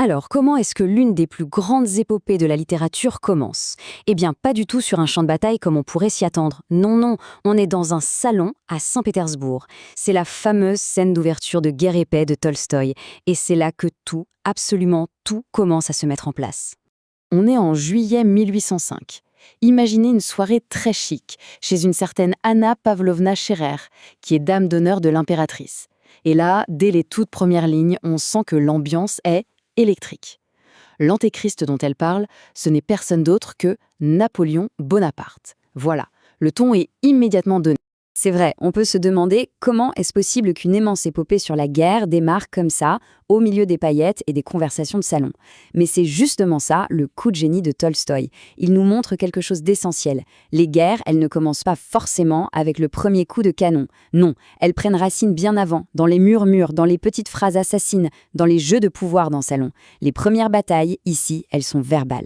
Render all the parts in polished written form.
Alors, comment est-ce que l'une des plus grandes épopées de la littérature commence? Eh bien, pas du tout sur un champ de bataille comme on pourrait s'y attendre. Non, non, on est dans un salon à Saint-Pétersbourg. C'est la fameuse scène d'ouverture de Guerre et paix de Tolstoï. Et c'est là que tout, absolument tout, commence à se mettre en place. On est en juillet 1805. Imaginez une soirée très chic, chez une certaine Anna Pavlovna Scherer, qui est dame d'honneur de l'impératrice. Et là, dès les toutes premières lignes, on sent que l'ambiance est électrique. L'antéchrist dont elle parle, ce n'est personne d'autre que Napoléon Bonaparte. Voilà, le ton est immédiatement donné. C'est vrai, on peut se demander comment est-ce possible qu'une immense épopée sur la guerre démarre comme ça, au milieu des paillettes et des conversations de salon. Mais c'est justement ça, le coup de génie de Tolstoï. Il nous montre quelque chose d'essentiel. Les guerres, elles ne commencent pas forcément avec le premier coup de canon. Non, elles prennent racine bien avant, dans les murmures, dans les petites phrases assassines, dans les jeux de pouvoir dans salon. Les premières batailles, ici, elles sont verbales.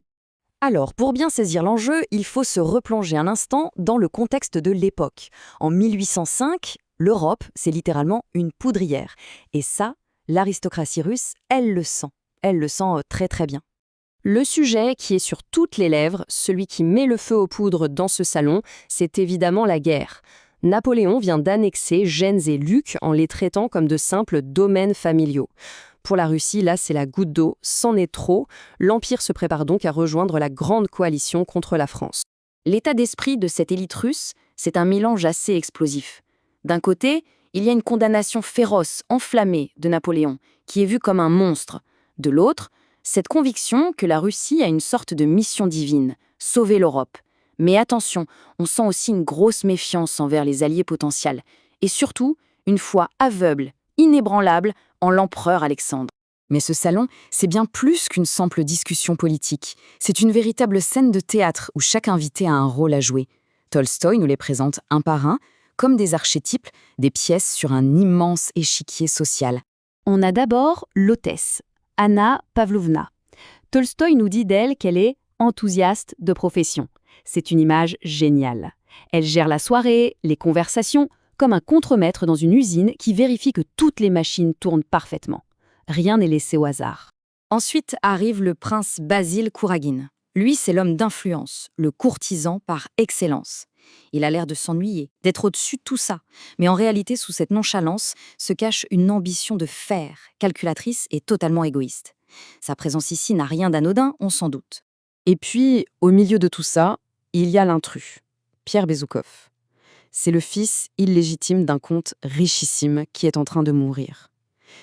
Alors, pour bien saisir l'enjeu, il faut se replonger un instant dans le contexte de l'époque. En 1805, l'Europe, c'est littéralement une poudrière. Et ça, l'aristocratie russe, elle le sent. Elle le sent très très bien. Le sujet qui est sur toutes les lèvres, celui qui met le feu aux poudres dans ce salon, c'est évidemment la guerre. Napoléon vient d'annexer Gênes et Lucques en les traitant comme de simples domaines familiaux. Pour la Russie, là, c'est la goutte d'eau, c'en est trop. L'Empire se prépare donc à rejoindre la grande coalition contre la France. L'état d'esprit de cette élite russe, c'est un mélange assez explosif. D'un côté, il y a une condamnation féroce, enflammée de Napoléon, qui est vue comme un monstre. De l'autre, cette conviction que la Russie a une sorte de mission divine, sauver l'Europe. Mais attention, on sent aussi une grosse méfiance envers les alliés potentiels. Et surtout, une foi aveugle, inébranlable, en l'empereur Alexandre. Mais ce salon, c'est bien plus qu'une simple discussion politique. C'est une véritable scène de théâtre où chaque invité a un rôle à jouer. Tolstoï nous les présente un par un, comme des archétypes, des pièces sur un immense échiquier social. On a d'abord l'hôtesse, Anna Pavlovna. Tolstoï nous dit d'elle qu'elle est enthousiaste de profession. C'est une image géniale. Elle gère la soirée, les conversations, comme un contremaître dans une usine qui vérifie que toutes les machines tournent parfaitement. Rien n'est laissé au hasard. Ensuite arrive le prince Basile Kouragine. Lui, c'est l'homme d'influence, le courtisan par excellence. Il a l'air de s'ennuyer, d'être au-dessus de tout ça. Mais en réalité, sous cette nonchalance, se cache une ambition de fer, calculatrice et totalement égoïste. Sa présence ici n'a rien d'anodin, on s'en doute. Et puis, au milieu de tout ça, il y a l'intrus, Pierre Bezoukov. C'est le fils illégitime d'un comte richissime qui est en train de mourir.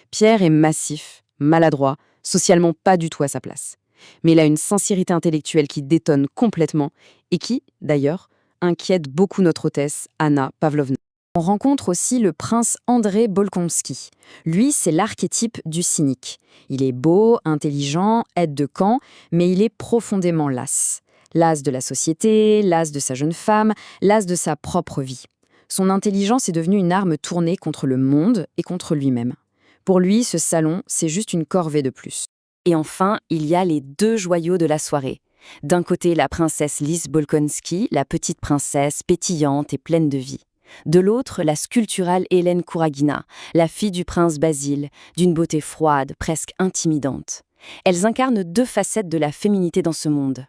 Pierre est massif, maladroit, socialement pas du tout à sa place. Mais il a une sincérité intellectuelle qui détonne complètement et qui, d'ailleurs, inquiète beaucoup notre hôtesse, Anna Pavlovna. On rencontre aussi le prince André Bolkonsky. Lui, c'est l'archétype du cynique. Il est beau, intelligent, aide de camp, mais il est profondément las. Las de la société, las de sa jeune femme, las de sa propre vie. Son intelligence est devenue une arme tournée contre le monde et contre lui-même. Pour lui, ce salon, c'est juste une corvée de plus. Et enfin, il y a les deux joyaux de la soirée. D'un côté, la princesse Lise Bolkonsky, la petite princesse pétillante et pleine de vie. De l'autre, la sculpturale Hélène Kouragina, la fille du prince Basile, d'une beauté froide, presque intimidante. Elles incarnent deux facettes de la féminité dans ce monde.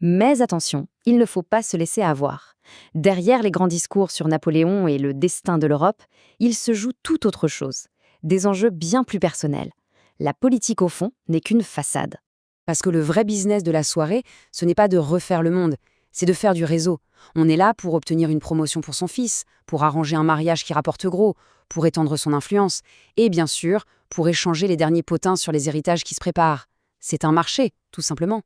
Mais attention, il ne faut pas se laisser avoir. Derrière les grands discours sur Napoléon et le destin de l'Europe, il se joue tout autre chose. Des enjeux bien plus personnels. La politique, au fond, n'est qu'une façade. Parce que le vrai business de la soirée, ce n'est pas de refaire le monde, c'est de faire du réseau. On est là pour obtenir une promotion pour son fils, pour arranger un mariage qui rapporte gros, pour étendre son influence, et bien sûr, pour échanger les derniers potins sur les héritages qui se préparent. C'est un marché, tout simplement.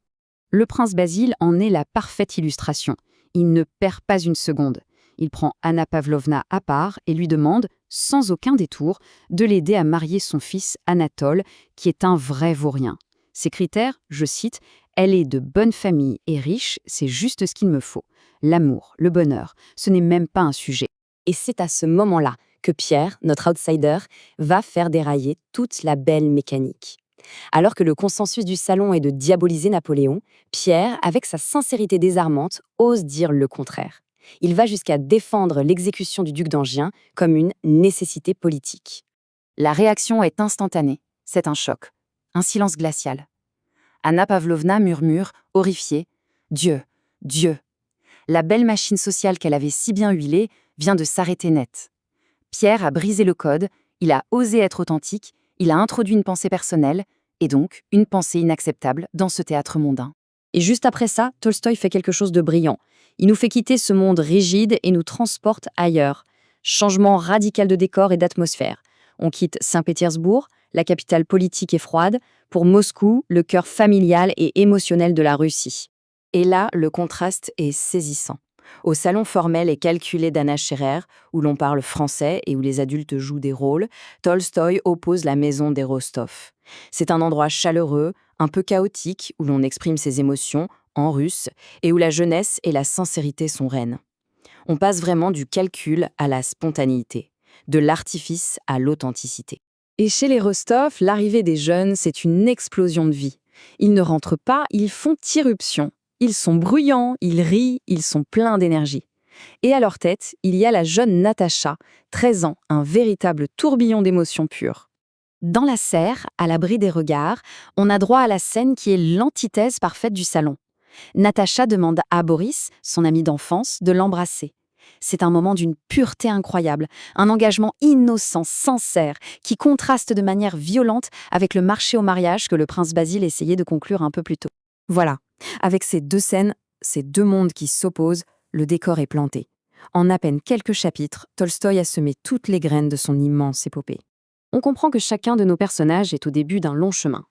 Le prince Basile en est la parfaite illustration. Il ne perd pas une seconde. Il prend Anna Pavlovna à part et lui demande, sans aucun détour, de l'aider à marier son fils Anatole, qui est un vrai vaurien. Ses critères, je cite, « Elle est de bonne famille et riche, c'est juste ce qu'il me faut. L'amour, le bonheur, ce n'est même pas un sujet. » Et c'est à ce moment-là que Pierre, notre outsider, va faire dérailler toute la belle mécanique. Alors que le consensus du salon est de diaboliser Napoléon, Pierre, avec sa sincérité désarmante, ose dire le contraire. Il va jusqu'à défendre l'exécution du duc d'Enghien comme une nécessité politique. La réaction est instantanée. C'est un choc. Un silence glacial. Anna Pavlovna murmure, horrifiée. Dieu, Dieu. La belle machine sociale qu'elle avait si bien huilée vient de s'arrêter net. Pierre a brisé le code, il a osé être authentique, il a introduit une pensée personnelle, et donc une pensée inacceptable dans ce théâtre mondain. Et juste après ça, Tolstoï fait quelque chose de brillant. Il nous fait quitter ce monde rigide et nous transporte ailleurs. Changement radical de décor et d'atmosphère. On quitte Saint-Pétersbourg, la capitale politique et froide, pour Moscou, le cœur familial et émotionnel de la Russie. Et là, le contraste est saisissant. Au salon formel et calculé d'Anna Scherer, où l'on parle français et où les adultes jouent des rôles, Tolstoï oppose la maison des Rostov. C'est un endroit chaleureux, un peu chaotique, où l'on exprime ses émotions, en russe, et où la jeunesse et la sincérité sont reines. On passe vraiment du calcul à la spontanéité, de l'artifice à l'authenticité. Et chez les Rostov, l'arrivée des jeunes, c'est une explosion de vie. Ils ne rentrent pas, ils font irruption. Ils sont bruyants, ils rient, ils sont pleins d'énergie. Et à leur tête, il y a la jeune Natacha, 13 ans, un véritable tourbillon d'émotions pures. Dans la serre, à l'abri des regards, on a droit à la scène qui est l'antithèse parfaite du salon. Natacha demande à Boris, son ami d'enfance, de l'embrasser. C'est un moment d'une pureté incroyable, un engagement innocent, sincère, qui contraste de manière violente avec le marché au mariage que le prince Basile essayait de conclure un peu plus tôt. Voilà, avec ces deux scènes, ces deux mondes qui s'opposent, le décor est planté. En à peine quelques chapitres, Tolstoï a semé toutes les graines de son immense épopée. On comprend que chacun de nos personnages est au début d'un long chemin.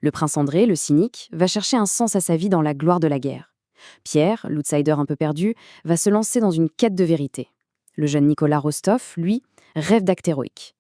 Le prince André, le cynique, va chercher un sens à sa vie dans la gloire de la guerre. Pierre, l'outsider un peu perdu, va se lancer dans une quête de vérité. Le jeune Nicolas Rostov, lui, rêve d'acte héroïque.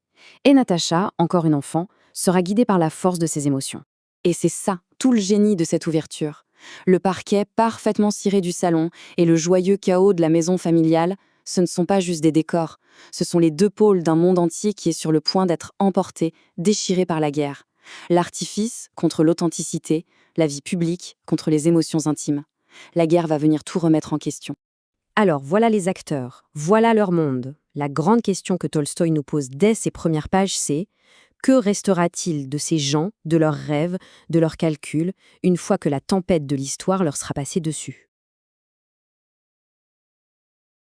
Et Natacha, encore une enfant, sera guidée par la force de ses émotions. Et c'est ça, tout le génie de cette ouverture. Le parquet parfaitement ciré du salon et le joyeux chaos de la maison familiale, ce ne sont pas juste des décors. Ce sont les deux pôles d'un monde entier qui est sur le point d'être emporté, déchiré par la guerre. L'artifice contre l'authenticité, la vie publique contre les émotions intimes. La guerre va venir tout remettre en question. Alors voilà les acteurs, voilà leur monde. La grande question que Tolstoï nous pose dès ses premières pages, c'est: que restera-t-il de ces gens, de leurs rêves, de leurs calculs, une fois que la tempête de l'histoire leur sera passée dessus ?